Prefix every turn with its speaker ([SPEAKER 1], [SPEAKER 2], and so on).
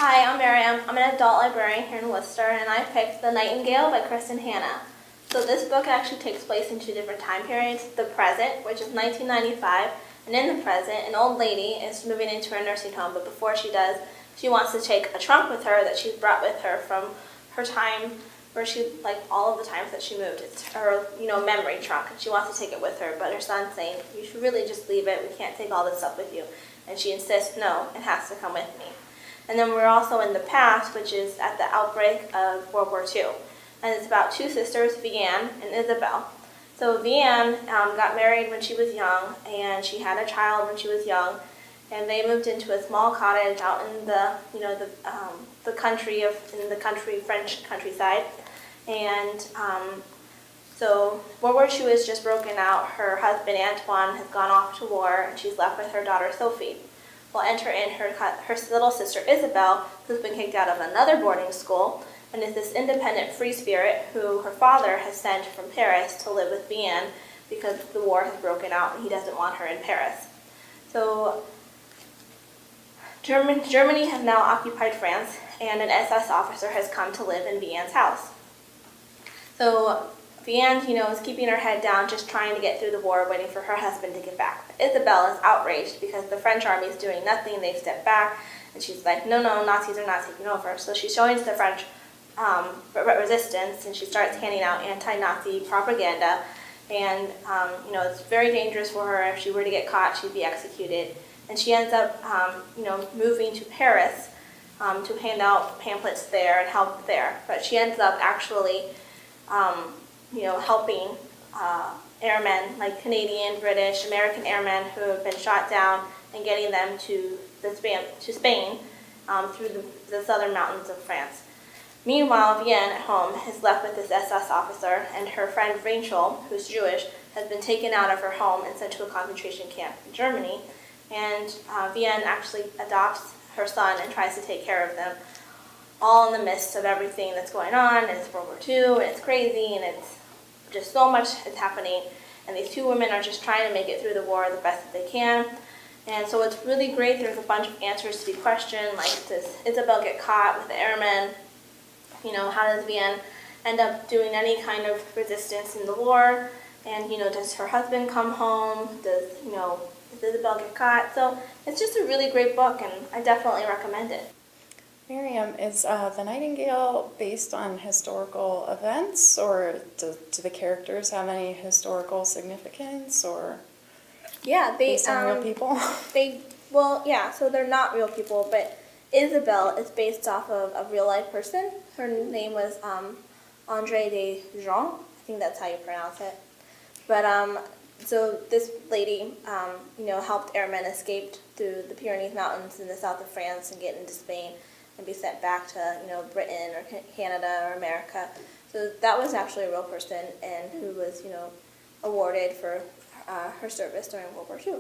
[SPEAKER 1] Hi, I'm Mariam. I'm an adult librarian here in Worcester, and I picked The Nightingale by Kristin Hannah. So this book actually takes place in two different time periods. The present, which is 1995, and in the present, an old lady is moving into her nursing home, but before she does, she wants to take a trunk with her that she's brought with her from her time where she, like all of the times that she moved. It's her, memory trunk, and she wants to take it with her, but her son's saying, you should really just leave it. We can't take all this stuff with you. And she insists, no, it has to come with me. And then we're also in the past, which is at the outbreak of World War II. And it's about two sisters, Vianne and Isabel. So Vianne got married when she was young, and she had a child when she was young. And they moved into a small cottage out in the French countryside. And so World War II is just broken out. Her husband Antoine has gone off to war, and she's left with her daughter Sophie. Will enter in her little sister Isabel, who's been kicked out of another boarding school, and is this independent free spirit who her father has sent from Paris to live with Vianne because the war has broken out and he doesn't want her in Paris. So Germany has now occupied France, and an SS officer has come to live in Vianne's house. So Vianne, is keeping her head down, just trying to get through the war, waiting for her husband to get back. But Isabel is outraged because the French army is doing nothing. They've stepped back, and she's like, no, Nazis are not taking over. So she joins the French resistance, and she starts handing out anti-Nazi propaganda. And, it's very dangerous for her. If she were to get caught, she'd be executed. And she ends up, moving to Paris to hand out pamphlets there and help there. But she ends up actually helping airmen, like Canadian, British, American airmen who have been shot down, and getting them to Spain through the southern mountains of France. Meanwhile, Vianne at home is left with this SS officer, and her friend Rachel, who's Jewish, has been taken out of her home and sent to a concentration camp in Germany. And Vianne actually adopts her son and tries to take care of them, all in the midst of everything that's going on. And it's World War II, and it's crazy, and it's just so much is happening. And these two women are just trying to make it through the war the best that they can. And so it's really great. There's a bunch of answers to be questioned, like does Isabel get caught with the airmen? How does Vianne end up doing any kind of resistance in the war? And, does her husband come home? Does Isabel get caught? So it's just a really great book, and I definitely recommend it.
[SPEAKER 2] Mariam, is The Nightingale based on historical events, or do the characters have any historical significance, or based on real people?
[SPEAKER 1] So they're not real people, but Isabel is based off of a real-life person. Her name was Andre de Jean. I think that's how you pronounce it. But so this lady, helped airmen escape through the Pyrenees Mountains in the south of France and get into Spain and be sent back to, Britain or Canada or America. So that was actually a real person, and who was, awarded for her service during World War II.